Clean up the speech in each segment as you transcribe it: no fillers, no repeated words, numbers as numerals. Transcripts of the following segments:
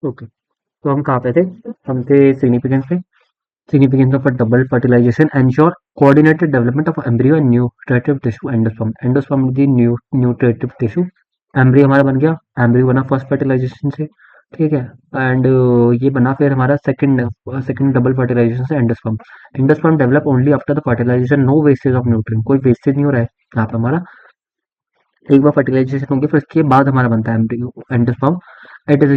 Okay, तो हम कहाँ पे थे? हम थे सिग्निफिकेंस पे। Significance of a double fertilization ensure coordinated development of embryo and nutritive tissue endosperm. Endosperm the nutritive tissue. Embryo हमारा बन गया, एम्ब्रियो बना फर्स्ट फर्टिलाइजेशन से, ठीक है। एंड ये बना फिर हमारा सेकंड सेकंड डबल फर्टिलाइजेशन से endosperm. Endosperm develop only after the fertilization, no wastage of nutrient, कोई वेस्टेज नहीं हो रहा है यहाँ पे हमारा। एक बार फर्टिलाइजेशन होगी फिर उसके बाद हमारा बनता है embryo endosperm. It is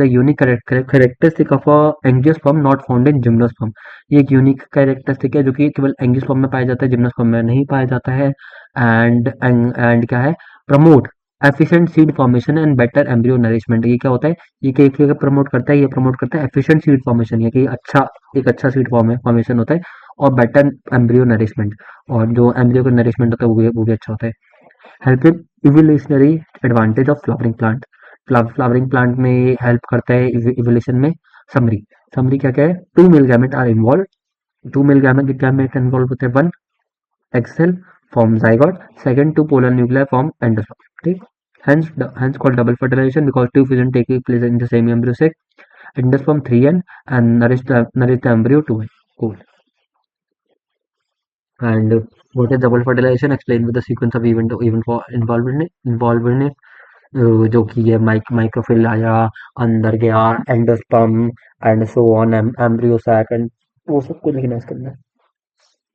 a unique characteristic of angiosperm not found in gymnosperm. ये एक यूनिक कैरेक्टरिस्टिक है जो कि केवल एंजियोस्पर्म में पाया जाता है, जिम्नोस्पर्म में नहीं पाया जाता है। एंड क्या है? Promote efficient seed formation and better embryo nourishment. ये क्या होता है? ये क्या प्रमोट करता है? ये प्रमोट करता है एफिशिएंट सीड फॉर्मेशन, ये कि एक अच्छा सीड फॉर्मेशन होता है, और बेटर एम्ब्रियो नरिशमेंट, और जो एम्ब्रियो का नरिशमेंट होता है वो भी अच्छा होता है। Help in evolutionary advantage of flowering plant. Flowering plant में हेल्प करता है इवोल्यूशन में। समरी समरी क्या क्या है? Two male gamete are involve. Two male gamete involve होते हैं। One egg cell form zygote, second two polar nuclear form endosperm, ठीक। hence called double fertilization because two fusion taking place in the same embryo sac. Endosperm 3N and nourish the embryo 2N. Cool. And what is double fertilization? Explain with the sequence of event for involved in it. जो कि ये माइक्रोफिल आया, अंदर गया, endosperm and so on, embryo sac and वो सब कुछ लिखना है इसके अंदर,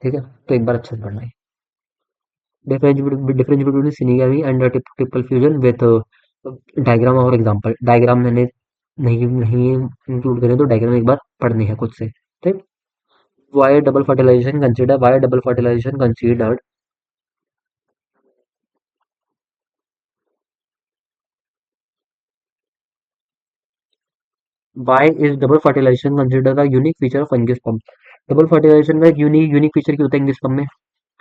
ठीक है। तो एक बार अच्छे से पढ़ना है। Difference between syngamy and triple fusion with diagram और एग्जांपल। डायग्राम मैंने नहीं नहीं इंक्लूड करे, तो डायग्राम एक बार पढ़नी है खुद से, ठीक। Why double fertilization considered Why is double fertilization considered a unique feature of angiosperm? Double fertilization का एक यूनिक फीचर क्या होता है एंजियोस्पर्म में,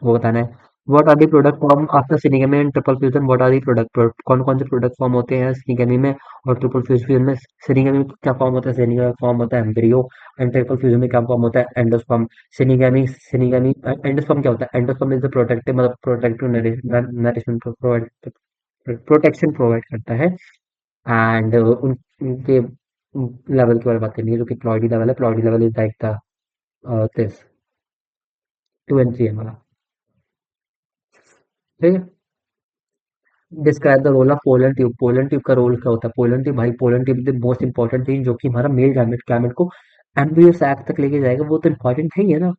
वो बताना है। What are the product form after syngamy and triple fusion? What are the product, कौन कौन से प्रोडक्ट फॉर्म होते हैं सिनेगेमी में और ट्रिपल फ्यूजन में? सिनेगेमी में क्या फॉर्म होता है? सिनेगेमी में फॉर्म होता है एम्ब्रियो, एंड ट्रिपल फ्यूजन में क्या फॉर्म होता है? एंडोस्पर्म। सिनेगेमी एंडोस्पर्म क्या होता है? एंडोस्पर्म इज द प्रोटेक्टिव, मतलब protective nourishment provide, protection provide करता है। एंड उनके लेवल के बारे में बात करनी है, जो कि प्लॉइडी लेवल है। Ploidy level is like the this 2 and 3 वाला, ठीक है। Describe the role of pollen tube. Pollen tube का रोल क्या होता है? पोलन ट्यूब, भाई pollen tube the most important thing, जो कि हमारा मेल गैमेट गैमेट को एम्ब्रियो सैक तक लेके जाएगा, वो तो इंपॉर्टेंट है ही है ना।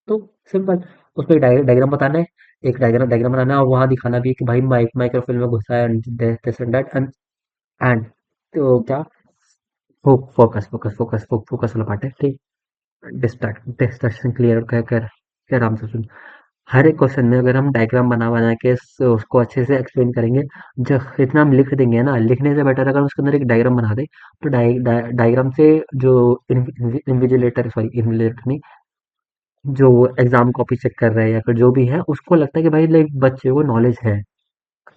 तो सिंपल, उसमें डायग्राम बताना है, एक डायग्राम बनाना है, और वहां दिखाना भी है कि भाई माइक्रोफिल्म में घुसा है दिस एंड दैट एंड तो क्या, फोकस वाला पार्ट है, ठीक। डिस्ट्रैक्शन क्लियर कर कर के आराम से सुन। हर एक क्वेश्चन में अगर हम डायग्राम बना बना के उसको अच्छे से एक्सप्लेन करेंगे, जब इतना हम लिख देंगे ना, लिखने से बेटर अगर उसके अंदर एक डायग्राम बना दे, तो डायग्राम से जो इन्विजिलेटर, सॉरी इन्विजिलेटर नहीं, जो एग्जाम कॉपी चेक कर रहे हैं या फिर जो भी है, उसको लगता है कि भाई लाइक बच्चे को नॉलेज है।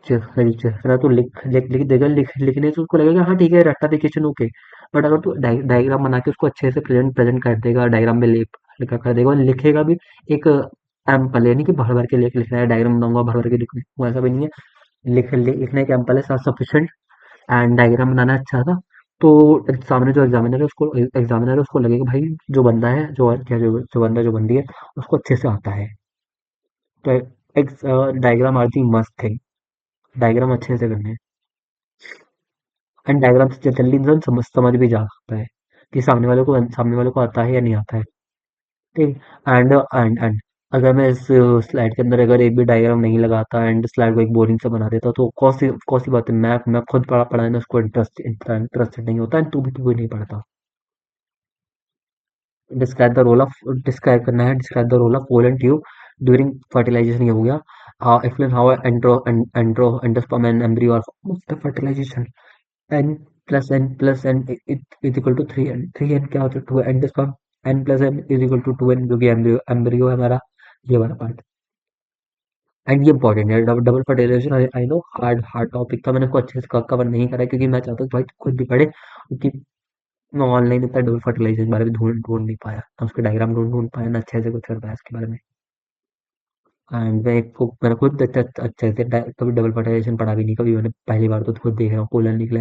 जिस तरह तो लिख लिख लिख देगा, लिखने से उसको लगेगा हाँ ठीक है, रट्टा ओके। बट अगर तू डायग्राम बना के उसको अच्छे से प्रेजेंट प्रेजेंट कर देगा, डायग्राम में लिखा कर देगा और लिखेगा भी एक एम्पल, यानी कि भर भर के लिखना है, डायग्राम बनाऊंगा भर भर के लिखूंगा, ऐसा भी नहीं है। लिखने का एम्पल है सफिशिएंट, एंड डायग्राम बनाना अच्छा था। तो सामने जो एग्जामिनर है उसको लगेगा भाई जो बंदा है, जो बंदा जो बंदी है, उसको अच्छे से आता है। तो एक डायग्राम आर दी मस्त थिंग, डायग्राम अच्छे से करने हैं। एंड डायग्राम से जल्दी इंसान समझ भी जा सकता है कि सामने वाले को आता है या नहीं आता है, ठीक। एंड अगर मैं इस स्लाइड के अंदर अगर एक भी डायग्राम नहीं लगाता एंड स्लाइड को एक बोरिंग से बना देता, तो कौन सी बात है? मैं खुद पढ़ाने उसको इंटरेस्टेड नहीं होता, एंड तू भी नहीं पढ़ता। Describe the role of describe करना है, describe the role of pollen tube during fertilization, ये हो गया। Explain how endosperm and embryo are after fertilization. n plus n plus n is equal to 3n। 3n क्या होता है? 2 endosperm. n plus n is equal to 2n, जो कि embryo है हमारा, ये वाला पार्ट। एंड ये इंपॉर्टेंट है, double fertilization. I know hard hard topic था, मैंने इसको अच्छे से कवर नहीं करा है, क्योंकि मैं चाहता हूँ कि भाई खुद भी पढ़े, क्योंकि मैं ऑनलाइन इतना डबल फर्टिलाइजेशन के बारे में ढूंढ ढूंढ नहीं पाया ना, उसके डायग्राम ढूंढ ढूंढ पाया ना, अच्छे से कुछ कर पाया इसके बारे में। एंड मैंने खुद अच्छे से कभी डबल फर्टिलाइजेशन पढ़ा भी नहीं, कभी मैंने पहली बार तो खुद देख रहा हूँ पोलन निकला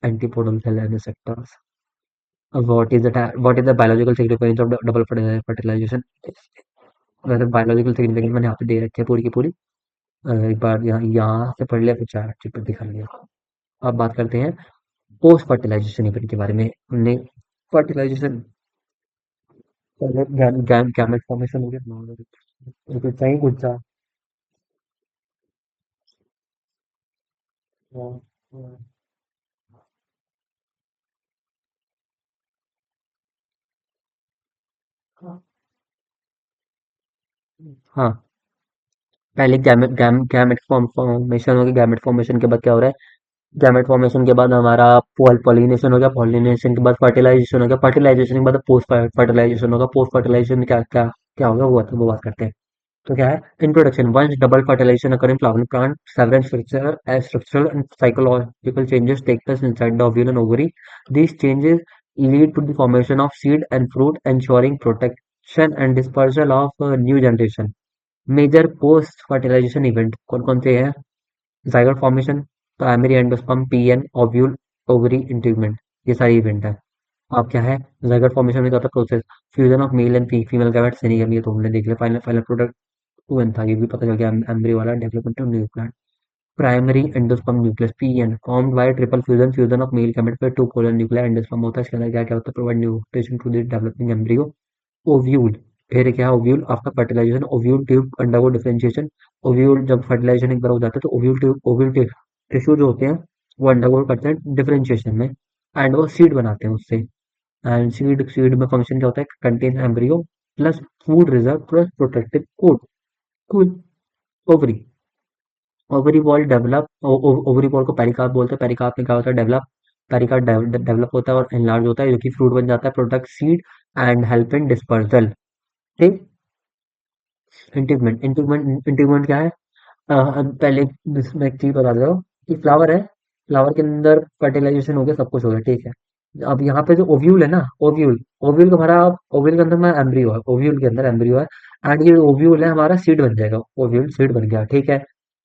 antipodal cell and receptors. What is the biological significance of double fertilization? वैसे biological significance मैंने यहाँ पे दे रखी है पूरी की पूरी। एक बार यहाँ से पढ़ लिया, फिर चार चित्र दिखा लिया। अब बात करते हैं पोस्ट फर्टिलाइजेशन इवेंट के बारे में। हमने फर्टिलाइजेशन पहले गैमेट फॉर्मेशन हो गया, एक सही गुच्छा। हाँ, हाँ, हाँ, पहले गैमेट फॉर्मेशन हो गया। गैमेट फॉर्मेशन के बाद क्या हो रहा है? गैमेट फॉर्मेशन के बाद हमारा पॉलिनेशन हो गया। पॉलिनेशन के बाद फर्टिलाइजेशन हो गया। फर्टिलाइजेशन के बाद पोस्ट फर्टिलाइजेशन होगा। पोस्ट फर्टिलाइजेशन में क्या क्या क्या होगा, वो बात करते हैं। तो क्या है? Introduction. Once double fertilization occur in flowering plant, several structural and psychological changes take place inside the ovule and ovary. These changes lead to the formation of seed and fruit, ensuring protection and dispersal of new generation. Major post fertilization event कौन कौन से हैं? Zygote formation, primary endosperm, PN, ovule, ovary integument, ये सारी event है। अब क्या है? जाइगोट फॉर्मेशन में क्या होता है? Process fusion of male and female gametes, ये तो हमने देख लिया। Final final product two n था, ये भी पता चल गया। एम्ब्रियो वाला development of new plant. Primary endosperm nucleus, PN, formed by triple fusion, fusion of male gamete पे टू पोलर न्यूक्लियर एंडोस्पर्म होता है। इसके अंदर क्या क्या होता है? Provide nutrition to the developing embryo. Ovule, फिर क्या है? Ovule after fertilisation, ovule tube undergo differentiation. Ovule जब फर्टिलाइजेशन एक बार हो जाता है तो ओव्यूल ट्यूब, ओव्यूल टिश्यू जो होते हैं वो अंडरगो करते हैं डिफरेंशिएशन में, एंड वो सीड बनाते हैं उससे। एंड सीड सीड में फंक्शन क्या होता है? Contain embryo plus food reserve plus protective coat. Cool. Ovary, ovary wall develop, ovary wall को पेरिकार्प बोलते हैं। पेरिकार्प में क्या होता है? डेवलप। पेरिकार्प डेवलप होता है और एनलार्ज होता है, जो कि फ्रूट बन जाता है, protect seed and help in dispersal. ठीक। इंटीग्मेंट, इंटीग्मेंट क्या है? अब पहले इसमें एक चीज बता दो कि फ्लावर है, फ्लावर के अंदर फर्टिलाइजेशन हो गया, सब कुछ हो गया, ठीक है। अब यहाँ पे जो ओव्यूल है ना, ओव्यूल, ओव्यूल का हमारा, ओव्यूल के अंदर में एम्ब्रियो है, ओव्यूल के अंदर एम्ब्रियो है। एंड ये ओव्यूल है हमारा, सीड बन जाएगा, ओव्यूल सीड बन गया, ठीक है।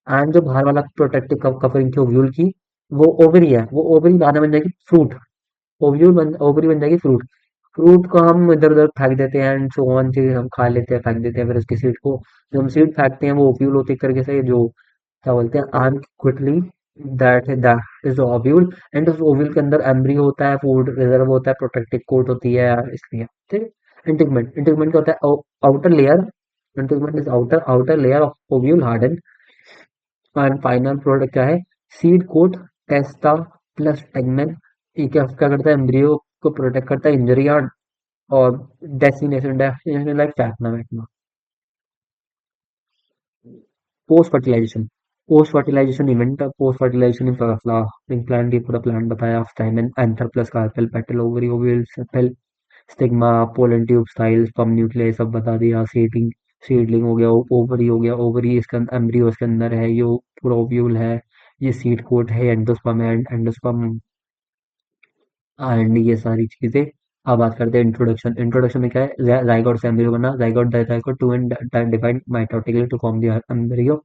एंड जो बाहर वाला प्रोटेक्टिव कवरिंग थी ओव्यूल की, वो ओवरी है, वो ओवरी बाद में बन जाएगी फ्रूट। ओवरी बन जाएगी फ्रूट। फ्रूट को हम इधर उधर फेंक देते हैं एंड सो ऑन, चीज हम खा लेते हैं, फेंक देते हैं। फिर उसकी सीड को जो हम सीड फेंकते हैं वो ओव्यूल होती है एक तरीके से, जो क्या बोलते हैं, arm quickly, that is ovule. And उस ओव्यूल के अंदर एम्ब्रियो होता है, फूड रिजर्व होता है, प्रोटेक्टिव कोट होती है, इसलिए। ठीक। इंटीग्मेंट, इंटीग्मेंट क्या होता है? Outer layer. Integument is outer outer layer of ovule harden. And final product क्या है? Seed coat, testa plus tegmen. ये क्या करता है? एम्ब्रियो को प्रोटेक्ट करता है इंजरी और डेसिनेशन, डेसिनेशन लाइक फैटना वैटना। Post fertilization, post fertilization event. Post fertilization in flowering plant, ये पूरा प्लांट बताया। Stamen, anther plus carpel, petal, ovary, ovule, sepal, stigma, pollen tube, style, sperm, nucleus, सब बता दिया। सीडिंग, सीडलिंग हो गया, ओवरी हो गया, ओवरी इसके अंदर, एम्ब्रियो इसके अंदर है, ये पूरा ओव्यूल है, ये सीड कोट है, एंडोस्पर्म है, एंडोस्पर्म, एंड ये सारी चीजें। अब बात करते हैं इंट्रोडक्शन। इंट्रोडक्शन में क्या है? जाइगोट से एम्ब्रियो बना, zygote the zygote to and divide mitotically to form the embryo.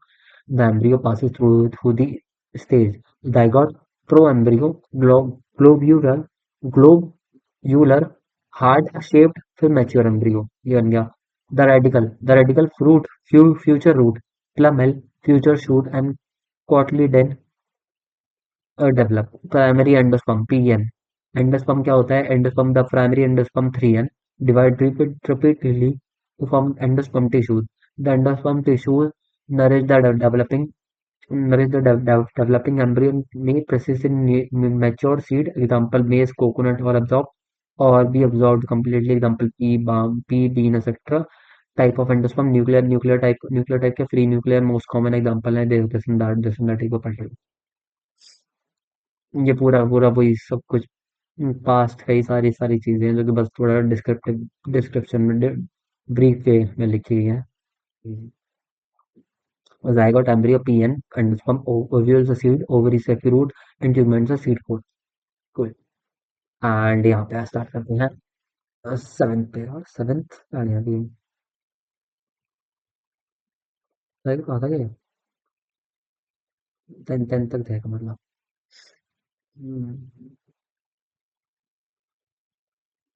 The embryo passes through the stage zygote, proembryo, globular, globular, hard shaped, फिर mature embryo, ये बन गया। The radical fruit, future root, plumel, future shoot and cotyledon develop. Primary endosperm, PN. Endosperm क्या होता है? Endosperm, the primary endosperm 3N divide repeatedly to form endosperm tissues. The endosperm tissues nourish the developing embryo, may persist in mature seed, example maize, coconut, or be absorbed completely, example pea, balm, pea, bean, etc. Type of endosperm, nuclear type के free nuclear most common example है देसनदार type of endosperm। ये पूरा पूरा वही सब कुछ past कई सारी सारी चीजें हैं जो कि बस थोड़ा डिस्क्रिप्शन में ब्रीफ वे में लिखी गई है। zygote, embryo, pn, endosperm, ovules a seed, ovary से fruit, इंटीग्मेंट से सीड कोट। cool। एंड यहाँ पे स्टार्ट करते हैं सेवेंथ पे। और सेवेंथ यहाँ भी कहा था कि टेंथ टेंथ तक थे मतलब।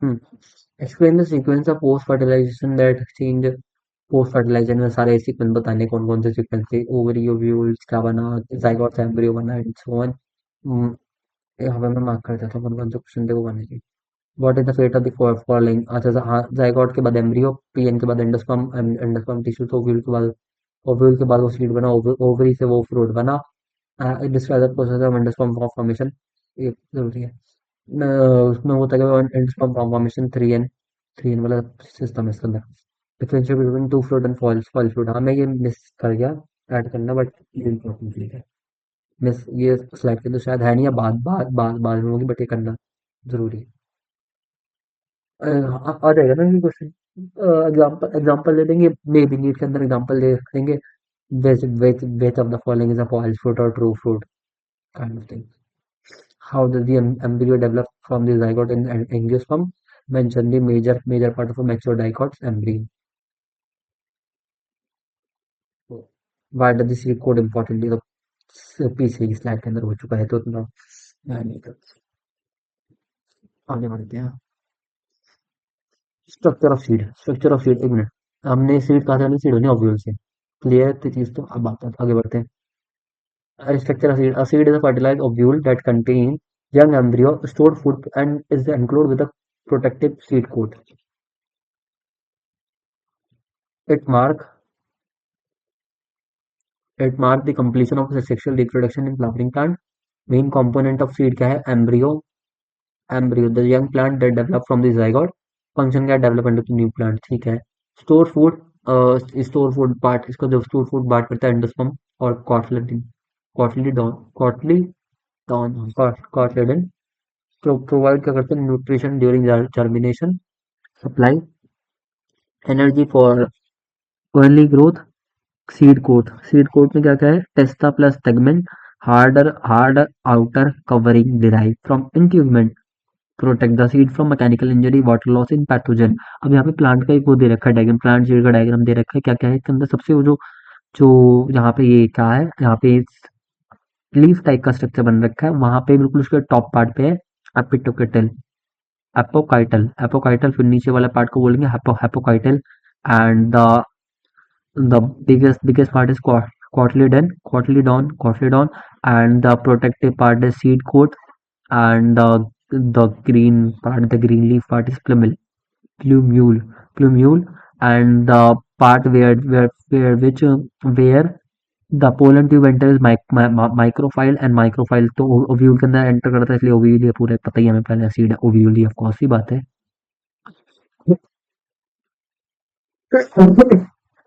Explain the sequence of post fertilization that change post fertilization में सारे सीक्वेंस बताने कौन कौन से सीक्वेंस थे ओवरी ओव्यूल्स क्या बना जाइगोट एम्ब्रियो बना एंड सो ऑन। यहाँ पे मैं मार्क कर देता हूँ कौन कौन से क्वेश्चन थे वो बनने के। What is the fate of the following अच्छा हाँ जाइगोट के बाद एम्ब्रियो पीएन के बाद एंडोस्पर्म एंडोस्पर्म टिश्यू तो ओव्यूल के बाद वो सीड बना ओवरी से वो फ्रूट बना। Describe the process of endosperm formation ये जरूरी है। उसमें होता है कि एंडोस्पर्म फॉर्मेशन 3N वाला सिस्टम है इसके अंदर। Differentiate between two fluid and foil fluid हाँ मैं ये मिस कर गया ऐड करना बट ये इम्पोर्टेंट चीज है। मिस ये स्लाइड के तो शायद है नहीं या बाद में होगी बट ये करना जरूरी है। आ जाएगा ना ये क्वेश्चन। एग्जाम्पल एग्जाम्पल दे देंगे मे बी नीट के अंदर एग्जाम्पल दे देंगे which of the following is a false fruit or true fruit kind of thing. How does the embryo develop from the zygote in an angiosperm? Mention the major part of a mature dicots embryo. Why does the seed code importantly तो पीछे की slide के अंदर हो चुका है तो उतना ध्यान नहीं कर आगे बढ़ते हैं। स्ट्रक्चर ऑफ सीड एक मिनट हमने सीड कहा था सीड होनी ओव्यूल से क्लियर तो चीज तो अब बात आगे बढ़ते हैं। Structure of seed. A seed is a fertilized ovule that contains young embryo, stored food, and is enclosed with a protective seed coat. It mark it mark the completion of the sexual reproduction in flowering plant. Main component of seed क्या है embryo the young plant that develop from the zygote. Function क्या है development of the new plant ठीक है। Store food store food part इसको जब store food part करता है एंडोस्पर्म और कॉटलीडन प्रोवाइड क्या करते हैं nutrition during germination supply energy for early growth. Seed coat में क्या क्या है testa plus tegmen hard outer covering derive from integument protect the seed from mechanical injury water loss in pathogen. अब यहाँ पे प्लांट का एक वो दे रखा है डायग्राम प्लांट सीड का डायग्राम दे रखा है क्या क्या है इसके अंदर सबसे वो जो जो यहाँ पे ये क्या है यहाँ पे लीफ टाइप का स्ट्रक्चर बन रखा है वहां पे बिल्कुल उसके टॉप पार्ट पे है एपिटोकेटल एपोकाइटल फिर नीचे वाला पार्ट को बोलेंगे हेपोकाइटल and the biggest part is cotyledon and the protective part is seed coat and the green part the green leaf part is plumule plumule and the part where the pollen tube enters microphile and microphile तो ovule के अंदर enter करता है इसलिए ovule ये पूरा पता ही है हमें पहले सीड ओव्यूल ही ऑफ कोर्स ही बात है।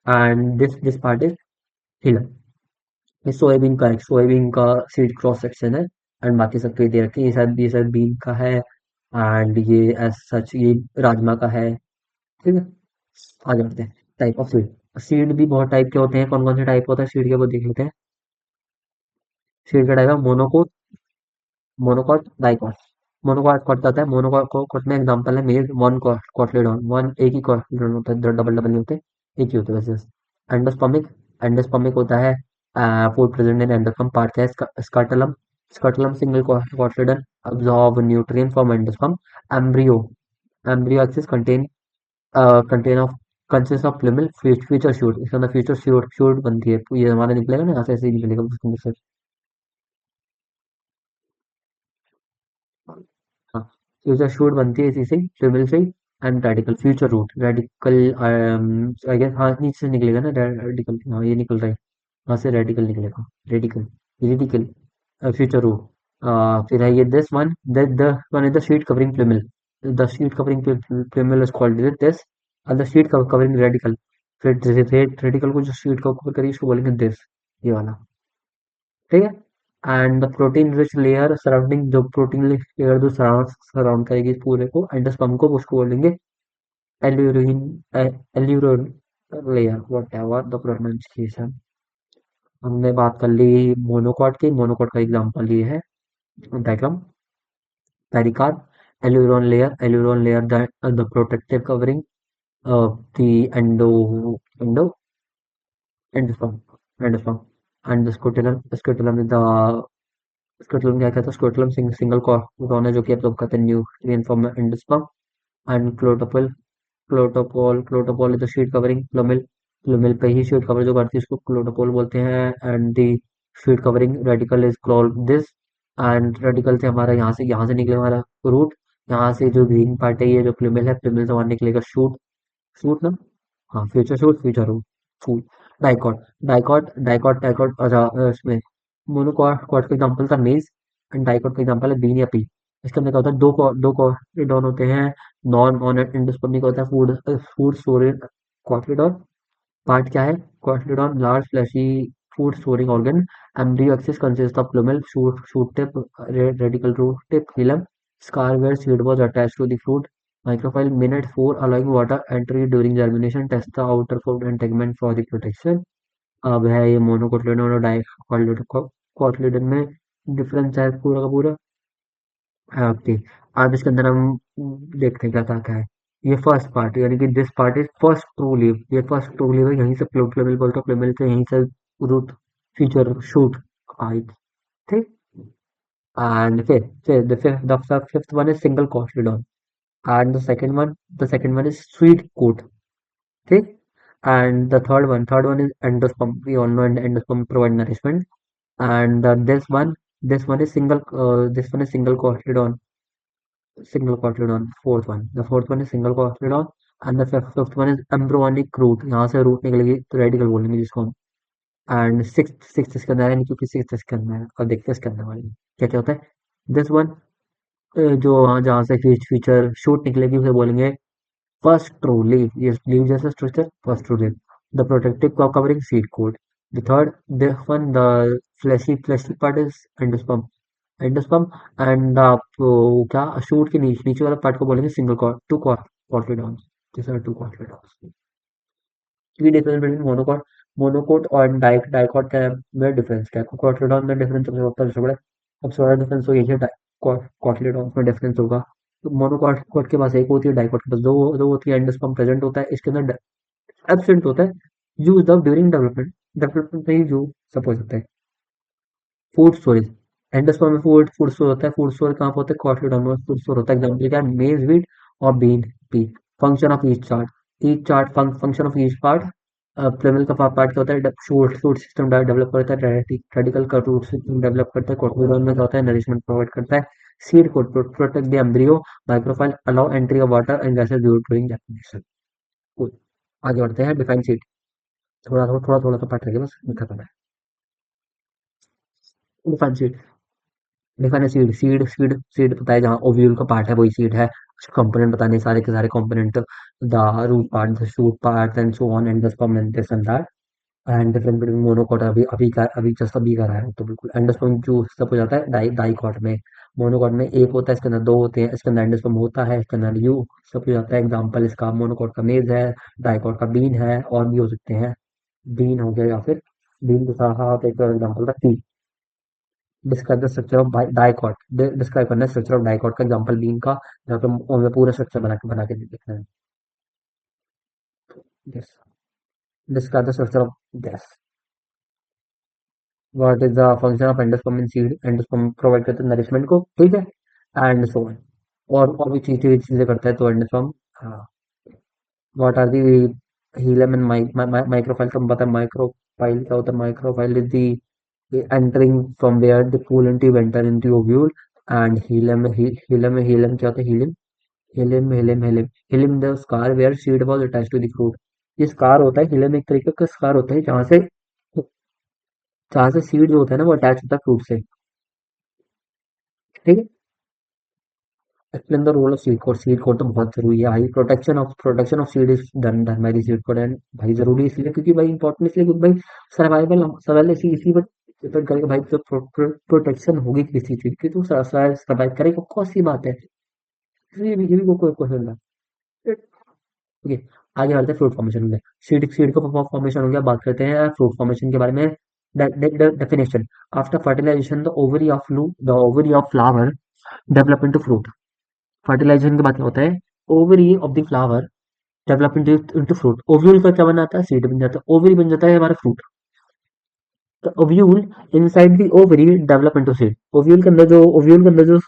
And this part is hilum ये सोयाबीन का सीड क्रॉस सेक्शन है एंड बाकी सब पे दे रखे हैं ये शायद बीन का है एंड ये एज सच ये राजमा का है ठीक है। आगे बढ़ते हैं टाइप ऑफ सीड सीड भी बहुत टाइप के होते हैं कौन कौन से टाइप होता है सीड के वो देख लेते हैं। सीड का टाइप है मोनोकॉट डाइकॉट। मोनोकॉट कॉट होता है मोनोकॉट में एग्जांपल है मेल वन कॉटलेडॉन वन एक ही कॉटलेडॉन होता है डबल डबल नहीं होते एक ही होते हैं वैसे। एंडोस्पर्मिक एंडोस्पर्मिक होता है food present in endosperm part है स्कर्टलम स्कर्टलम single कॉटलेडन absorb nutrient from endosperm embryo embryo axis contain of consists of plumule future shoot इसके अंदर future shoot बनती है ये हमारा निकलेगा ना यहाँ से ऐसे ही निकलेगा उसके अंदर से। हाँ फ्यूचर शूट बनती है इसी से ट्रिबल से and radicle future root radicle I guess हाँ नीचे से निकलेगा ना रेडिकल हाँ ये निकल रहा है यहाँ से रेडिकल निकलेगा रेडिकल रेडिकल फ्यूचर रूट फिर है ये this one the one is the sheath covering plumule the sheath covering plumule is called this और द शीट कवरिंग रेडिकल फिर रेडिकल को जो शीट को कवर करिए उसको बोलेंगे दिस ये वाला ठीक है। And the protein rich layer surrounding जो प्रोटीन लेयर जो सराउंड करेगी इस पूरे को एंडोस्पर्म को उसको बोलेंगे aleurone aleurone layer whatever the pronunciation. हमने बात कर ली मोनोकॉट की मोनोकॉट का एग्जांपल ये है diagram pericarp aleurone layer the protective covering the endo endosperm endosperm and the scutellum is the scutellum क्या कहता है स्कोटलम सिंगल कॉर्डन है जो कि एब्जॉर्ब करता है nutrient from endosperm and coleoptile is the sheath covering plumule पे ही शीट कवर जो करती है उसको क्लोटोपोल बोलते हैं। And the sheath covering radical is called this. And radical से हमारा यहाँ से निकले हमारा रूट। यहाँ से जो ग्रीन पार्ट है ये जो प्लुमेल है, प्लुमेल से हमारा निकलेगा शूट। शूट ना, हाँ, future shoot, future root, shoot. Dicot dicot अच्छा, इसमें मोनोकॉट कॉट का एग्जांपल था मेज, एंड डाइकॉट का एग्जांपल है बीन या पी। इसके अंदर क्या होता है, दो कॉटलीडॉन होते हैं। नॉन एंडोस्पर्मिक होता है food food storage cotyledon. Part क्या है, cotyledon large fleshy food storing organ. Embryo axis consist of plumule shoot tip radicle root tip hilum scar where seed was attached to the fruit. Micropyle minute 4 allowing water entry during germination. Test the outer coat and tegment for the protection. अब है ये monocotyledon और dicotyledon में difference है पूरा का पूरा। Okay, अब इसके अंदर हम देखते हैं क्या क्या क्या है। ये फर्स्ट पार्ट यानी कि this part is first true leave. ये फर्स्ट ट्रू लीव है, यहीं से प्लुमेल बोलते हैं, प्लुमेल से यहीं से रूट फ्यूचर शूट आई। ठीक। एंड फिर the fifth one is single cotyledon. And the second one is sweet coat. ठीक। And the third one is endosperm. We all know endosperm provide nourishment. And this one is single cotyledon. The fourth one is single cotyledon. And the fifth one is embryonic root. यहाँ से root निकलेगी तो radical बोलेंगे जिसको हम। And six इसके अंदर है, क्योंकि सिक्स इसके अंदर है। अब देखते हैं इसके अंदर वाली क्या क्या होता है। दिस वन, जो जहाँ से फीचर शूट निकलेगी उसे बोलेंगे first true leaf. Yes, leaf जैसा structure, first true leaf. The protective covering seed coat. The third, this one, the fleshy part is endosperm. Endosperm and the क्या shoot के नीचे वाला पार्ट को बोलेंगे single coat, two cotyledons. These are two cotyledons. की difference between monocot और dicot का में डिफरेंस क्या है, कोटलीडॉन में डिफरेंस सबसे बड़ा डिफरेंस तो यही है। कोटलीडॉन में डिफरेंस होगा। तो मोनोकोट के पास एक होती है, डाइकोट के पास दो होती है। एंडोस्पर्म प्रेजेंट होता है, इसके अंदर एब्सेंट होता है। यूज द ड्यूरिंग डेवलपमेंट में ही जो सपोज होता है। फूड स्टोरेज, एंडोस्पर्म में फूड स्टोर होता है। फूड स्टोर कहाँ पर होता है, कोटलीडॉन में फूड स्टोर होता है। एग्जाम्पल क्या है, मेज व्हीट और bean pea. Function of each part function of each part. Plumule का पार्ट क्या होता है, शूट सिस्टम डेवलप करता है। रेडिकल का रूट सिस्टम डेवलप करता है। कोटलीडॉन में क्या होता है, नरिशमेंट प्रोवाइड करता है। Seed coat protect the embryo. Micropyle allow entry of water and gases during germination. आगे बढ़ते हैं, डिफाइन सीड। थोड़ा सा पार्ट रह गया बस, खत्म है। Define seed, define seed seed seed seed पता है, जहाँ ओव्यूल का पार्ट है वही सीड है। उसके कंपोनेंट बताने सारे के सारे component, the root part, the shoot part and so on and the sperm and this and that. And different between monocot अभी जस्ट अभी का रहा है तो बिल्कुल। एंडोस्पर्म जो सब हो जाता है डाइकॉट में। मोनोकॉट में एक होता है, इसके अंदर दो होते हैं। इसके अंदर एंडोस्पर्म होता है, इसके अंदर यू सब हो जाता है। एग्जांपल इसका मोनोकॉट का मेज है, डाइकॉट का बीन है, और भी हो सकते हैं। बीन हो गया, या फिर बीन के साथ एक एग्जांपल था P. Describe the structure of dicot. Describe करना है स्ट्रक्चर ऑफ डाइकॉट का एग्जांपल बीन का, जहाँ पे उनमें पूरा स्ट्रक्चर बना के देखना है। Describe the structure of gas. What is the function of endosperm in seed. Endosperm provide करते हैं नरिशमेंट को, ठीक है। एंड सो ऑन, और भी चीजें करता है तो एंडोस्पर्म। हाँ। What are the hilum and micropyle का पता है। माइक्रोफाइल क्या होता है, micropyle is the entering from where the pollen tube enter into ovule. And helium क्या होता है, helium the scar where seed was attached to the fruit। ये scar होता है, helium एक तरीके का scar होता है जहाँ से सीड जो होता है ना वो अटैच होता है फ्रूट से। ठीक है। Explain the role of seed code. Seed code तो बहुत जरूरी है भाई। Protection of seed is done by the seed code. And भाई जरूरी इसलिए क्योंकि भाई इंपॉर्टेंट इसलिए क्योंकि भाई सर्वाइवल सवाल इसी पर डिपेंड करेगा भाई। जो प्रोटेक्शन होगी किसी चीज की तो सर्वाइव करेगा, कौन सी बात है। ये भी कोई क्वेश्चन था। ठीक है। आगे बढ़ते हैं फ्रूट फॉर्मेशन में। सीड का फॉर्मेशन हो गया, बात करते हैं फ्रूट फॉर्मेशन के बारे में। Definition, after fertilization the ovary of flower develop into fruit. Fertilization के बाद क्या होता है, ovary of the flower develop into fruit. Ovule का क्या बनाता है, सीड बन जाता है। ओवरी बन जाता है हमारा fruit. The ovule inside the ovary develop into seed. Ovule के अंदर जो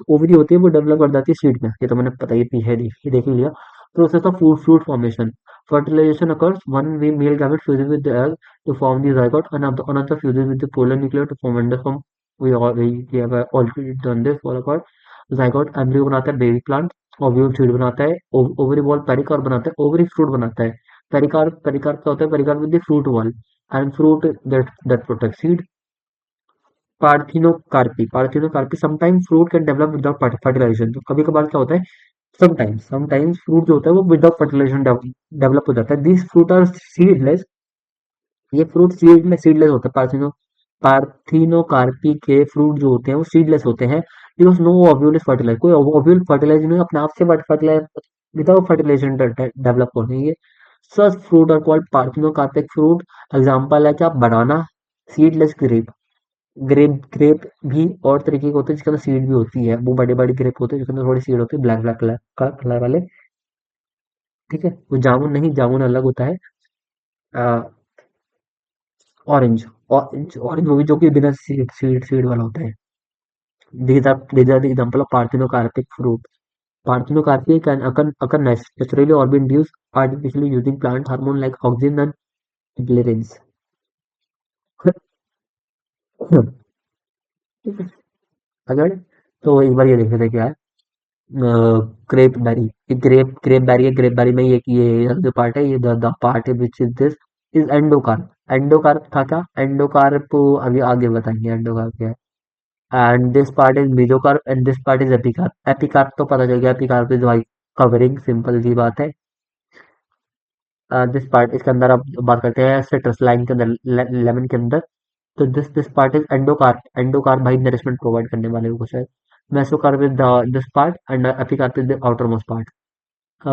ओवरी होती है वो डेवलप कर जाती है सीड में। ये तो मैंने पता ही है देख ही लिया। Process of fruit formation. Fertilization occurs. One male gamete fuses with the egg to form the zygote. Another fuses with the polar nucleus to form endosperm. We have already done this all apart. zygote embryo बनाता है baby plant. Ovule seed बनाता है। Ovary ball pericarp बनाता है। Ovary fruit बनाता है। Pericarp क्या होता है? Pericarp with the fruit wall and fruit that protect seed. Parthenocarpy sometimes fruit can develop without fertilization. तो कभी कभार क्या होता है, समटाइम्स फ्रूट जो होता है वो विदाउट फर्टिलाइजेशन डेवलप हो जाता है। This fruit are seedless. ये फ्रूट सीडलेस होता है। पार्थिनोकार्पी के फ्रूट जो होते हैं वो सीडलेस होते हैं। Because no ovule is fertilize. कोई ओव्यूल फर्टिलाइज नहीं, अपने आप से फर्टिलाइज विदाउट फर्टिलाइजेशन डेवलप होने। ये such fruit are called parthenocarpic fruit. Example है क्या? बनाना, सीडलेस ग्रेप। ग्रेप भी और तरीके के होते हैं जिसके अंदर सीड भी होती है। वो बड़े बड़े ग्रेप होते हैं जिसके अंदर थोड़ी सीड होती है, ब्लैक ब्लैक कलर वाले। ठीक है, वो जामुन नहीं, जामुन अलग होता है। ऑरेंज। ऑरेंज वो भी जो कि बिना सीड वाला होता है। These are the example of parthenocarpic fruit. Parthenocarpy can occur naturally or be induced artificially using plant hormone like auxin and ghrelins. ठीक है, अगर तो एक बार ये देख लेते हैं क्या है। Grape berry. ग्रेप बेरी है। ग्रेप बेरी में ये जो पार्ट है, ये द पार्ट है which is this is endocarp. Endocarp था क्या? एंडोकार्प अभी आगे बताएंगे एंडोकार्प क्या है। And this part is mesocarp and this part is epicarp. Epicarp तो पता चल गया, epicarp is white covering, simple सी बात है। दिस पार्ट, इसके अंदर अब बात करते हैं सिट्रस लाइन के अंदर, लेमन के अंदर। तो this part is endocarp. Endocarp भाई नरिशमेंट प्रोवाइड करने वाले को शायद। Mesocarp is this part and epicarp is the outer most part.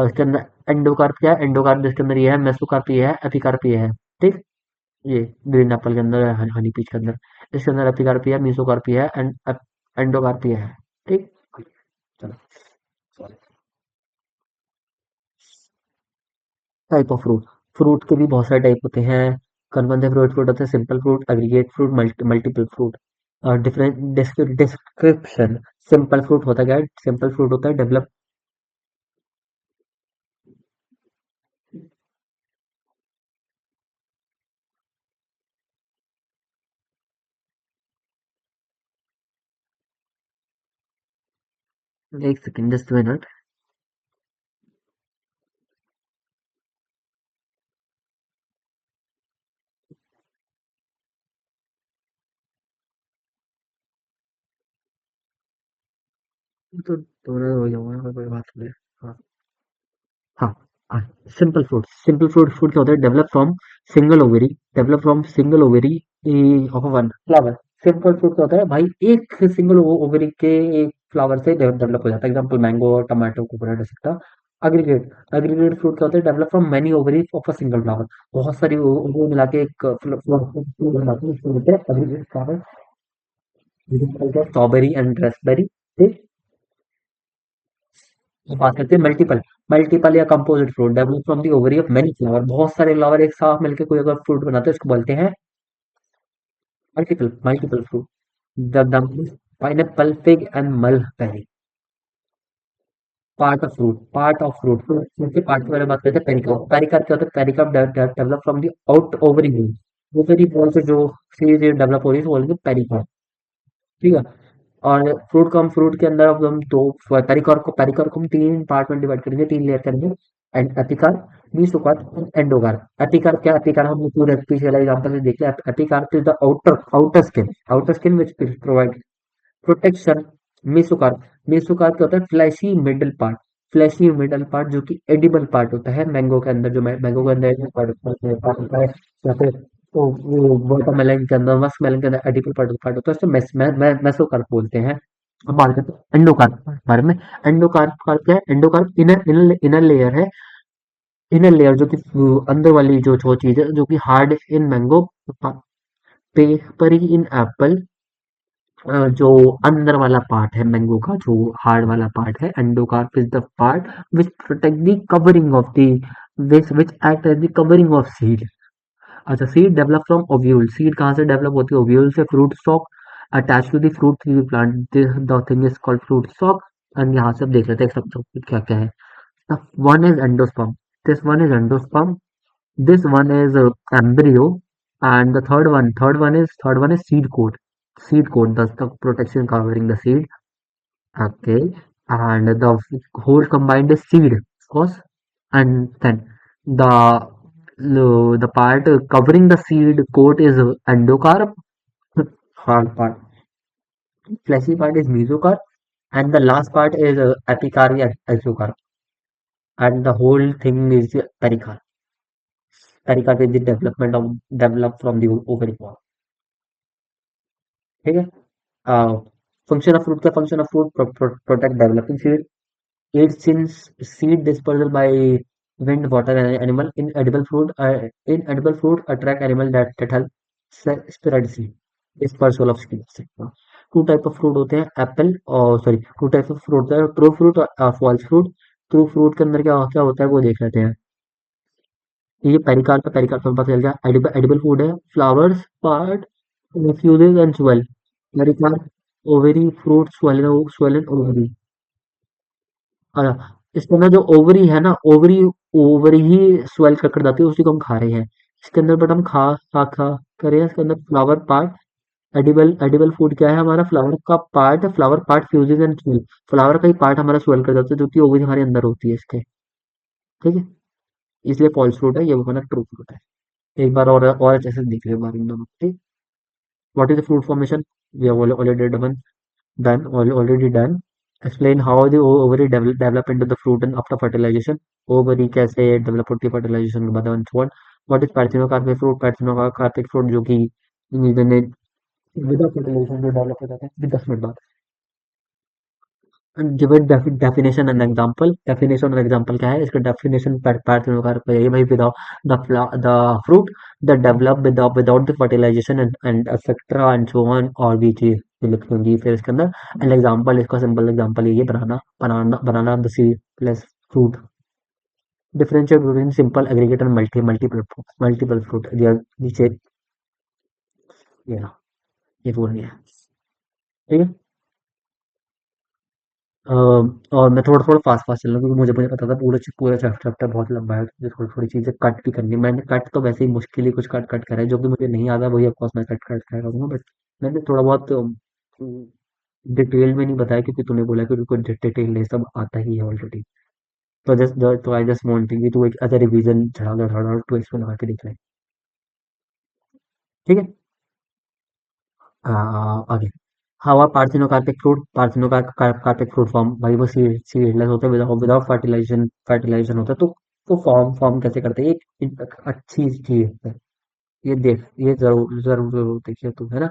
इसके अंदर एंडोकार्प क्या है? एंडोकार्प जिसके अंदर ये है, मेसोकार्प ये है, एपिकार्प ये है। ठीक, ये ग्रीन एप्पल के अंदर है, हनी पीच के अंदर। इसके अंदर एपिकार्प ये है, मेसोकार्प ये है एंड एंडोकार्प ये है। ठीक, चलो। Type of fruit. फ्रूट के भी बहुत सारे टाइप होते हैं। कौन-कौन से फ्रूट फ्रूट होते हैं? Simple fruit, aggregate fruit, multiple fruit. Different description. Simple fruit होता क्या है? सिंपल फ्रूट होता है डेवलप। एक सेकंड, जस्ट मिनट। तो दोनों हो जाऊंगा, कोई बात नहीं। हाँ, हाँ, हाँ। सिंपल फ्रूट क्या होता है? Develop from single ovary of one flower. Simple fruit क्या होता है भाई? एक सिंगल ओवरी के एक फ्लावर से डेवलप हो जाता है। Example mango, tomato, coconut, etcetera. Aggregate fruit क्या होता है? Develop from many ovary of a single flower. बहुत सारी वो मिला के एक फ्रूट बनाते हैं, उसको बोलते हैं aggregate flower. Strawberry and Raspberry. ठीक, बात करते हैं मल्टीपल। मल्टीपल या composite fruit develop from the ovary of many flower. बहुत सारे फ्लावर एक साथ मिलकर कोई अगर फ्रूट बनाते हैं उसको बोलते हैं multiple fruit. The example pineapple, fig and mulberry. Part of fruit के पार्ट के बारे में बात करते हैं। पेरिकार्प। पेरिकार्प क्या होता है? Pericarp develop from the out ovary ball. Ovary ball से जो चीज डेवलप हो रही है उसको बोलेंगे पेरिकार्प। ठीक है। और फ्रूट के अंदर अब हम दो पेरिकार्प को हम तीन पार्ट में डिवाइड करेंगे, तीन लेयर करेंगे। And epicarp, mesocarp and endocarp. Epicarp क्या? एपिकार्प हमने पूरे पीछे वाला एग्जांपल से देख लिया। Epicarp is the outer skin which provide protection. Mesocarp mesocarp क्या होता है? फ्लैशी मिडल पार्ट जो कि एडिबल पार्ट होता है। मैंगो के अंदर जो मैंगो के अंदर पार्ट होता है, या फिर वो वाटरमेलन के अंदर, मस्क मेलन के अंदर एडिबल पार्ट होता है, तो मेसोकार्प बोलते हैं। अब बात करते हैं एंडोकार्प के बारे में। एंडोकार्प क्या है? एंडोकार्प इनर लेयर है। इनर लेयर जो कि अंदर वाली जो चीज है जो कि hard in mango, peppery in Apple. जो अंदर वाला पार्ट है मैंगो का, जो हार्ड वाला पार्ट है, endocarp is the part which protect the covering of the which which act as the covering of seed. अच्छा, seed develop from ovule. Seed कहाँ से डेवलप होती है? ओव्यूल से। Fruit stalk attach to the fruit tree plant, the thing is called fruit stalk. And यहाँ से अब देख लेते हैं सब क्या क्या है। One is endosperm, this one is endosperm, this one is embryo, and the third one is seed coat. Seed coat, that's the protection covering the seed. Okay, and the whole combined is seed, of course, and then the part covering the seed coat is endocarp. Hard part, fleshy part is mesocarp, and the last part is epicarp and exocarp, and the whole thing is pericarp. Pericarp is the development of developed from the ovary. ठीक है। Function of fruit, का function of fruit protect developing seed, aids in seed dispersal by wind water animal in edible fruit attract animal that help spread seed dispersal of seed. Two type of fruit होते हैं, apple और sorry two type of fruit होता है, true fruit और false fruit. True fruit के अंदर क्या क्या होता है वो देख लेते हैं। ये पेरिकार्प है, पेरिकार्प में पता चल गया, एडिबल एडिबल फूड है। Flowers part refuses and swell, pericarp ovary fruit swollen ovary। इसके अंदर जो ओवरी है ना, ओवरी ओवरी ही स्वेल कर जाती है, उसी को हम खा रहे हैं इसके अंदर। बट हम खा कर रहे हैं इसके अंदर। Flower part edible edible food क्या है हमारा? फ्लावर का part, flower part fuses and swell, flower का ही पार्ट हमारा स्वेल कर जाता है, जो कि ओवरी हमारे अंदर होती है इसके। ठीक है, इसलिए फॉल्स फ्रूट है, ये वो हमारा ट्रू फ्रूट है। एक बार और अच्छे से देख ले बार इन दोनों। ठीक, what is the fruit formation? We have already done. Explain how the ovary develop into the fruit and after fertilization। ovary कैसे develop होती है fertilization के बाद and so on। what is parthenocarpic fruit? parthenocarpic fruit जो कि without fertilization जो develop हो जाते हैं। भी 10 मिनट बाद। give a definition and example। definition और example क्या है? इसका definition parthenocarp है भाई, without the fruit that develop without the fertilization and etc and so on, और भी चीज लिखी होंगी फिर इसके अंदर। एंड एग्जाम्पल, इसका सिंपल एग्जाम्पल ये banana banana banana the seed plus fruit. Differentiate between simple aggregate and multiple fruit. नीचे ये रहा, ये बोल गया। ठीक है। और मैं थोड़ा थोड़ा फास्ट फास्ट चल रहा हूँ, क्योंकि मुझे पता था पूरा चैप्टर बहुत लंबा है, तो मुझे थोड़ी थोड़ी चीजें कट भी करनी है। मैंने कट तो वैसे ही मुश्किल ही कुछ कट कट करा है, जो कि मुझे नहीं आता वही ऑफकोर्स मैं कट कट करूंगा। बट मैंने थोड़ा बहुत डिटेल में नहीं बताया, क्योंकि तूने बोला कि तुमको डिटेल ये सब आता ही है ऑलरेडी। तो आई जस्ट वांटिंग कि तू एक ऐसा रिवीजन चढ़ा टू एक्सप्लेन लगा के देख ले। ठीक है। आगे, हवा parthenocarpic fruit, parthenocarpic fruit form भाई वो सीडलेस होते हैं, विदाउट फर्टिलाइजेशन फर्टिलाइजेशन होता है। तो फॉर्म फॉर्म कैसे करते हैं? एक अच्छी चीज है, ये देख, ये जरूर जरूर जरूर देखिए तू, है ना।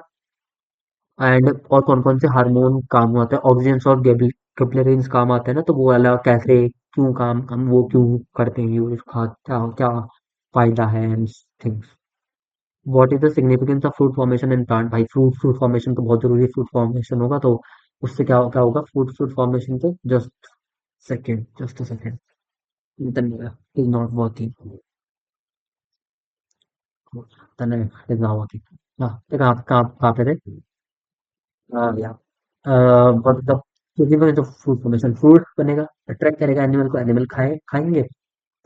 एंड और कौन कौन से हार्मोन काम आते हैं? ऑक्सीजन और गिबरेलिन्स काम आते हैं ना, तो वो वाला कैसे, क्यों काम हम वो क्यों करते हैं यूज, क्या क्या फायदा है and things. What is the significance of fruit formation in plant? भाई फ्रूट फॉर्मेशन तो बहुत जरूरी है। फ्रूट फॉर्मेशन होगा तो उससे क्या क्या होगा? फ्रूट फॉर्मेशन से just a second, internet is not working, internet is not working. हाँ, तो कहाँ कहाँ पे थे? या but the significance of fruit formation, fruit बनेगा, अट्रैक्ट करेगा एनिमल को, एनिमल खाएंगे,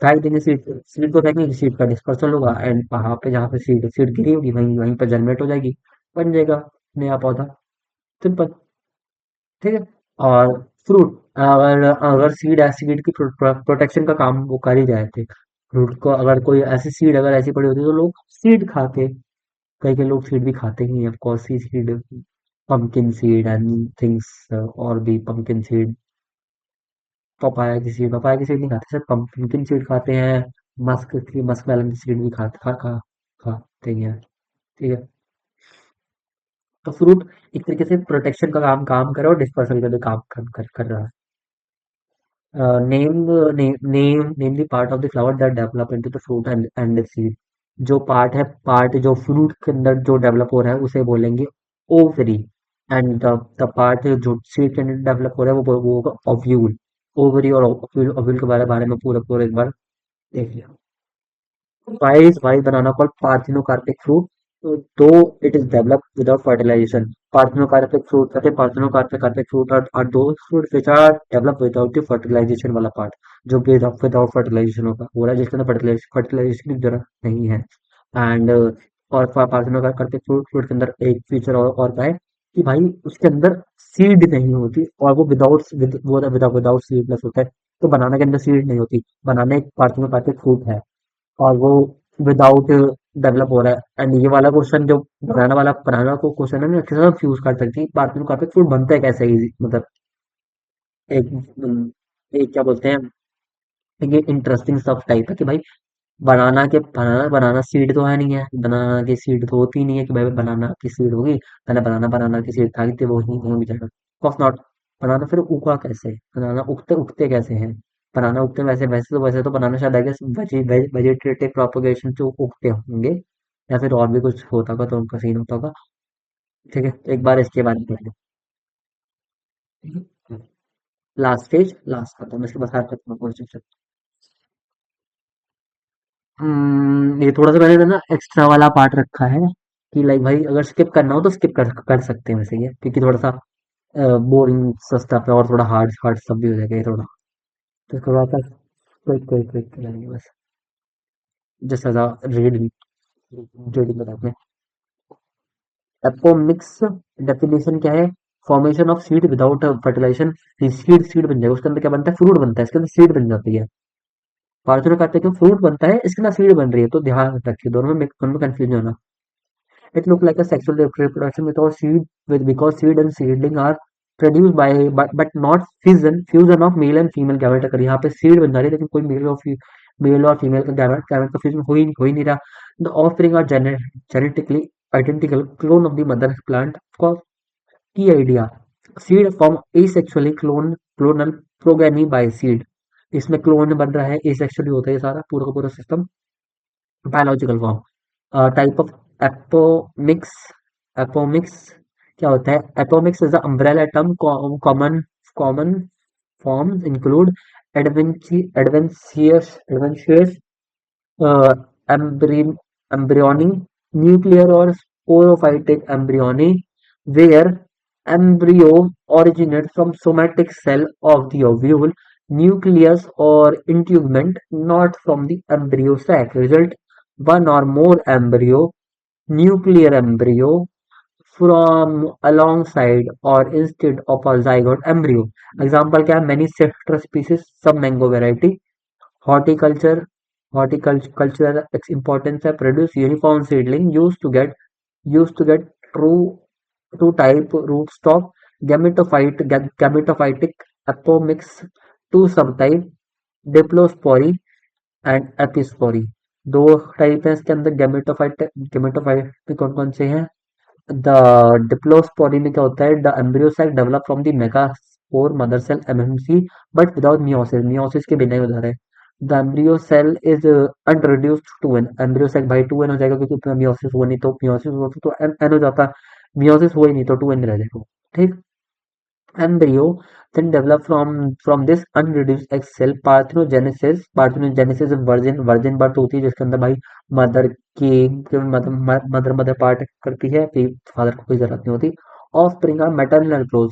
फेंक देंगे सीड, सीड को फेंकेंगे, सीड का डिस्पर्सल होगा, एंड वहां पे जहाँ पे सीड सीड गिरी होगी वहीं वहीं पर जनरेट हो जाएगी, बन जाएगा नया पौधा। सिंपल। ठीक है। और फ्रूट, अगर अगर सीड की प्रोटेक्शन का काम वो कर ही जाए थे, फ्रूट को अगर कोई ऐसी सीड अगर ऐसी पड़ी होती तो लोग सीड खाते। कई कई लोग सीड भी खाते ही हैं, ऑफ कोर्स। सी seed, pumpkin seed and things, और भी पंपकिन सीड, पपाया की सीड नहीं खाते, सिर्फ पंपकिन सीड खाते हैं। मस्क मेलन की सीड भी खाते हैं। ठीक है। तो फ्रूट एक तरीके से प्रोटेक्शन का काम काम करे और डिस्पर्सल का भी काम कर रहा है। Name the part of the flower that develop into the fruit and the seed. जो पार्ट है, पार्ट जो फ्रूट के अंदर जो डेवलप हो रहा है उसे बोलेंगे ओवरी। एंड द पार्ट जो सीड के अंदर डेवलप हो रहा है वो होगा ओव्यूल। ओवरी और ओव्यूल के बारे में पूरा पूरा एक बार देख लिया। Why is banana called parthenocarpic fruit? Though it is developed without fertilization. Parthenocarpic fruit, कहते हैं parthenocarpic fruit are those fruits which are developed without the fertilization वाला part, जो without fertilization होगा, हो रहा है जिसके अंदर fertilization की जरूरत नहीं है. एंड और पार्थेनोकार्पिक फ्रूट के अंदर एक फीचर और का है कि भाई उसके अंदर सीड नहीं होती, और वो विदाउट सीडलेस होता है. तो बनाना के अंदर सीड नहीं होती. बनाना एक पार्थेनोकार्पिक फ्रूट है, और वो विदाउट डेवलप हो रहा है. एंड ये वाला क्वेश्चन जो बनाना को क्वेश्चन है ना, किसी से फ्यूज कर सकती है. पार्थेनोकार्पिक फ्रूट बनता है कैसे, इजी मतलब एक एक क्या बोलते हैं, ये इंटरेस्टिंग सब टाइप है कि भाई बनाना बनाना सीड तो है नहीं है. बनाना की सीड तो होती नहीं है कि भाई बनाना की सीड होगी, पहले बनाना की सीड था कि वो ही हो भी जाएगा. Of not. बनाना फिर उगा कैसे, बनाना उगते उगते कैसे हैं. बनाना उगते वैसे तो बनाना शायद आई गेस वेजिटेटिव प्रोपगेशन से उगते होंगे, या फिर और भी कुछ होता होगा तो उनका सीन होता होगा. ठीक है, एक बार इसके बारे में पढ़ लो. लास्ट स्टेज लास्ट खत्म, इसके बाद हर खत्म क्वेश्चन. ये थोड़ा सा मैंने ना एक्स्ट्रा वाला पार्ट रखा है कि लाइक भाई अगर स्किप करना हो तो स्किप कर सकते हैं वैसे, ये क्योंकि थोड़ा सा बोरिंग सस्ता पे, और थोड़ा हार्ड हार्ड सब भी हो जाएगा ये थोड़ा. तो थोड़ा सा क्विक करेंगे बस, जैसा सा रीडिंग रीडिंग बताते हैं. एपोमिक्स डेफिनेशन क्या है? Formation of seed without fertilization. Seed बन जाएगा, उसके अंदर क्या बनता है, फ्रूट बनता है, इसके अंदर सीड बन जाती है. पार्थो कहते हैं कि फ्रूट बनता है, इसके अंदर सीड बन रही है. तो ध्यान रखिए, दोनों में कंफ्यूजन होना. It looks like a sexual reproduction without seed, because seed and seedling are produced by but not fusion of male and female gamete. अगर यहाँ पे सीड बन जा रही है लेकिन कोई मेल और फीमेल का गैमेट का फ्यूजन हो ही नहीं रहा. The offspring are genetically identical clone of the mother plant. Of key idea, seed form asexually clonal progeny by seed. इसमें क्लोन बन रहा है, एसेक्सुअली होता है ये सारा पूरा का पूरा system. Biological form. Type of apomixis. Apomixis क्या होता है? Apomixis is the umbrella term. Common common forms include adventitious embryony, nuclear और sporophytic embryony, where embryo originates from somatic cell of the ovule, nucleus or integument, not from the embryo sac. Result: one or more embryo, nuclear embryo, from alongside or instead of a zygote embryo. Example क्या है? Many citrus species, some mango variety. Horticulture. Horticultural importance है. Produce uniform seedling used to get true two type rootstock. Gametophytic apomix. Two subtype, diplospory and apospory. दो type है इसके अंदर. Gametophyte कौन कौन से हैं? द डिप्लोस्पोरी में क्या होता है? The embryo cell develop from the megaspore mother cell MMC, but without meiosis. Meiosis के बिना ही हो जा रहा है. The embryo cell is unreduced two N. Embryo cell भाई टू एन हो जाएगा, क्योंकि मियोसिस हुआ नहीं. तो मियोसिस होता तो एन हो जाता. मियोसिस हुआ ही नहीं तो टू एन रह जाएगा. ठीक. embryo then develop from this unreduced egg cell. Parthenogenesis virgin birth होती है, जिसके अंदर भाई मदर की मदर पार्ट करती है, फादर को कोई जरूरत नहीं होती. ऑफस्प्रिंग आर मैटरनल क्लोन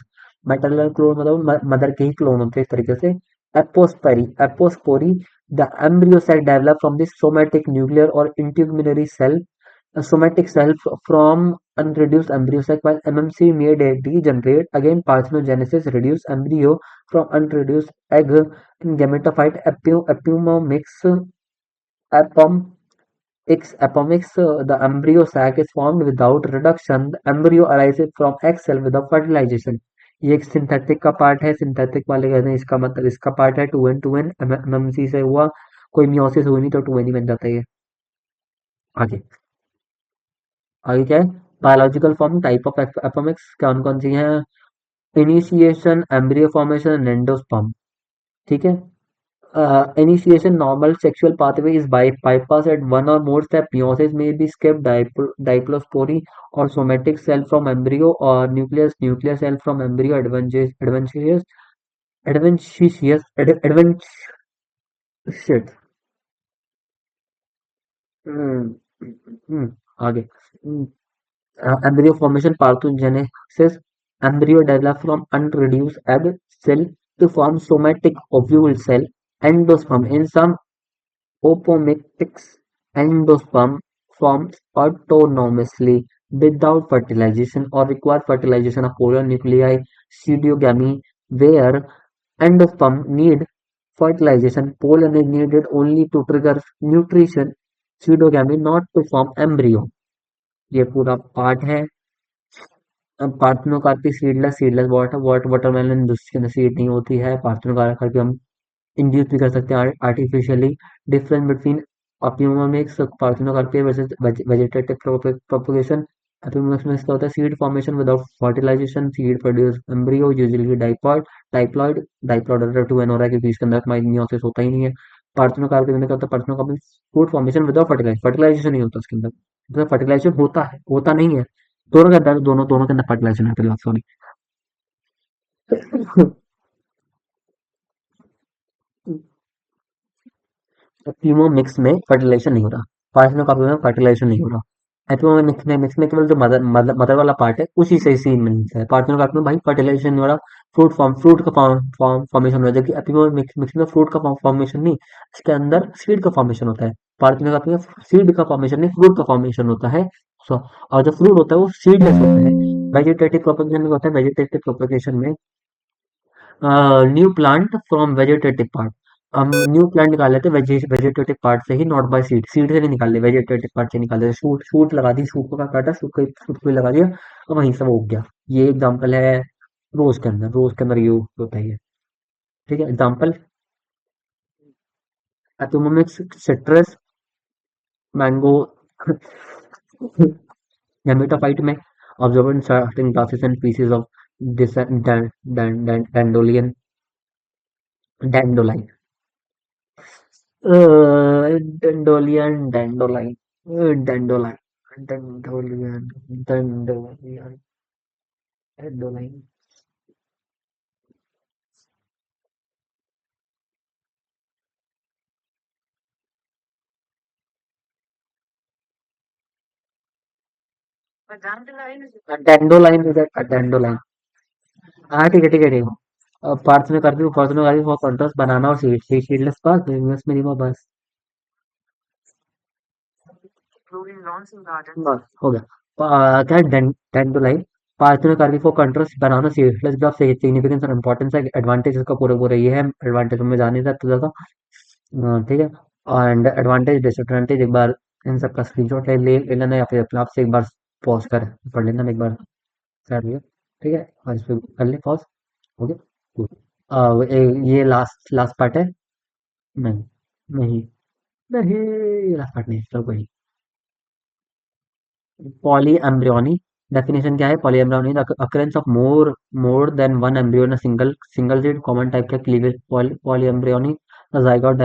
मतलब मदर के ही क्लोन होते हैं इस तरीके से. Apospory. The embryo cell develop from this somatic nuclear और integumentary cell. A somatic cell from unreduced embryo sac, while MMC may degenerate. Again, parthenogenesis reduce embryo from unreduced egg in gametophyte. Apomix. Apomix. The embryo sac is formed without reduction. The embryo arises from egg cell without fertilization. ये एक synthetic का part है. Synthetic वाले कहते हैं इसका मतलब इसका पार्ट है टू एन एमएमसी से हुआ. कोई मियोसिस हुई नहीं तो टू एन ही बन जाता है ये. आगे आगे क्या है? Biological form. Type of apomixis कौन कौन सी हैं? Initiation, embryo formation, endosperm. ठीक है. Initiation, normal sexual pathway is bypass at one or more step. Meiosis may be skipped. Diplospory or somatic cell from embryo, or nuclear cell from embryo. Adventitious. Shit. हम्म, आगे embryo formation parthenogenesis. Embryo develop from unreduced egg cell to form somatic ovule cell. Endosperm. In some opomictics, endosperm forms autonomously without fertilization or require fertilization of polar nuclei. Pseudogamy, where endosperm need fertilization, pollen is needed only to trigger nutrition. Pseudogamy not to form embryo. ये पूरा part है। अब parthenocarpy seedless seedless watermelon जिसके अंदर seed नहीं होती है, parthenocarpy हम इंड्यूस भी कर सकते हैं artificially. Difference between apomixis parthenocarpy versus vegetative propagation. Apomixis में इसका होता है seed formation without fertilization, seed produce embryo usually diploid diploid diploid अगर टू एन हो रहा है क्योंकि इसके अंदर माइयोसिस होता ही नहीं है। पार्थेनोकार्पी में क्या होता है, parthenocarpy fruit formation without fertilization नहीं होता उसके अंदर, फर्टिलाइजेशन होता है, होता नहीं है। दोनों के अंदर, दोनों दोनों के अंदर फर्टिलाइजेशन है, सॉरी। एपिमो मिक्स में फर्टिलाइजेशन नहीं हो रहा, पार्थिनो कॉपी में फर्टिलाइजेशन नहीं हो रहा। एपिमो मिक्स में केवल जो मदर मदर मदर वाला पार्ट है उसी से सीन मिलता है। पार्थिनो कॉपी में भाई फर्टिलाइजेशन नहीं हो रहा, फ्रूट का फॉर्मेशन हो रहा है, जबकि एपिमो मिक्स में फ्रूट का फॉर्मेशन नहीं, इसके अंदर सीड का फॉर्मेशन होता है। पार्थिनो कॉपी में सीड का फॉर्मेशन नहीं, फ्रूट का फॉर्मेशन होता है। सो और जो फ्रूट होता है वो सीडलेस होता है। वेजिटेटिव प्रोपगेशन में होता है, वेजिटेटिव प्रोपगेशन में new plant from vegetative part. हम न्यू प्लांट निकाल लेते हैं वेजिटेटिव पार्ट से ही, नॉट बाय सीड, सीड से नहीं निकाल ले, वेजिटेटिव पार्ट से निकाल लेते। शूट शूट लगा दी, शूट को क्या काटा, शूट को ही लगा दिया और वहीं से वो उग गया। ये एग्जांपल है रोज के अंदर ये होता है ये। ठीक है, example apomixis citrus mango gametophyte में observe certain grasses and species of dandelion dandelion dandelion dandelion dandelion dandelion dandelion dandelion is dandelion. हाँ ठीक है ठीक है ठीक है। पार्थ में करती फॉर कंट्रास्ट बनाना और सीडलेस पास बिजनेस मिनिमम बस। बस हो गया। क्या है डैंडोलाइन। पार्थ में करती for contrast banana seedless graph से सिग्निफिकेंस और इंपॉर्टेंस है, एडवांटेज इसका पूरे पूरे ये है, एडवांटेज में जा नहीं सकता ज्यादा। ठीक है। एंड एडवांटेज डिसएडवांटेज एक बार इन सब का स्क्रीनशॉट ले लेना या फिर अपने आप से एक बार पॉज कर पढ़ लेना एक बार, कर लिया। ठीक है, और इस पे कर ले पॉज। Okay cool। ये लास्ट लास्ट पार्ट है। नहीं नहीं नहीं, ये लास्ट पार्ट नहीं है, चलो कोई नहीं। पॉली एम्ब्रियोनी डेफिनेशन क्या है? Poly embryony the occurrence of more than one embryo in single single seed common type का cleavage poly embryony. The zygote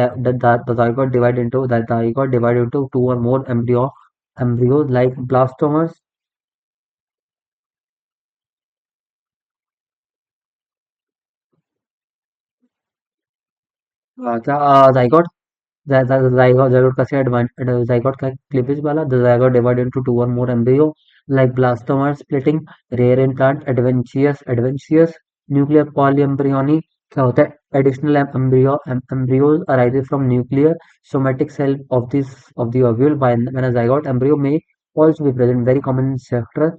divide into two or more embryos like blastomeres। क्या zygote zygote का से zygote का cleavage वाला। The zygote divide into two or more embryo like blastomeres splitting rare in plant adventitious nuclear polyembryony। क्या होता है? Additional embryos arises from nuclear somatic cell of the ovule when a zygote embryo may also be present, very common in sector।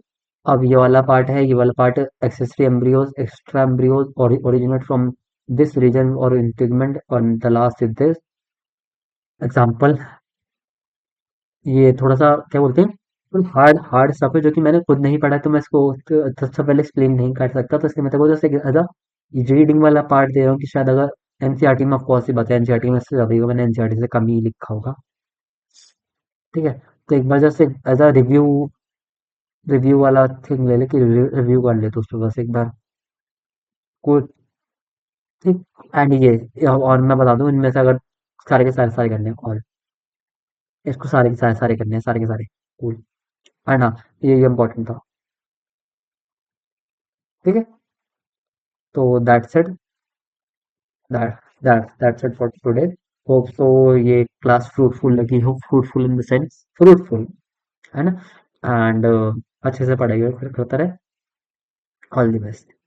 अब ये वाला part है, ये वाला part accessory embryos extra embryos originate from this region or integument, and the last is this example. ये थोड़ा सा क्या बोलते हैं, हार्ड हार्ड स्टफ है जो कि मैंने खुद नहीं पढ़ा, तो मैं इसको सबसे पहले एक्सप्लेन नहीं कर सकता, तो इसलिए मैं तो जैसे रीडिंग वाला पार्ट दे रहा हूँ कि शायद अगर एनसीईआरटी में ऑफकोर्स ही बात है, एनसीईआरटी में इससे ज्यादा ही होगा, मैंने एनसीईआरटी से कम ही लिखा होगा। ठीक है, तो एक बार जैसे एज अ रिव्यू रिव्यू वाला थिंग ले ले कि रिव्यू कर ले तो उस पर बस एक बार कोई। ठीक। एंड ये और मैं बता दूं इनमें से अगर सारे के सारे सारे करने हैं और इसको सारे के सारे सारे करने हैं, सारे के सारे कूल। एंड हाँ, ये इंपॉर्टेंट था। ठीक है, तो that's it, that's it for today. Hope so ये क्लास फ्रूटफुल लगी हो, fruitful in the sense fruitful, है ना? एंड अच्छे से पढ़ाई करता रहे। All the best.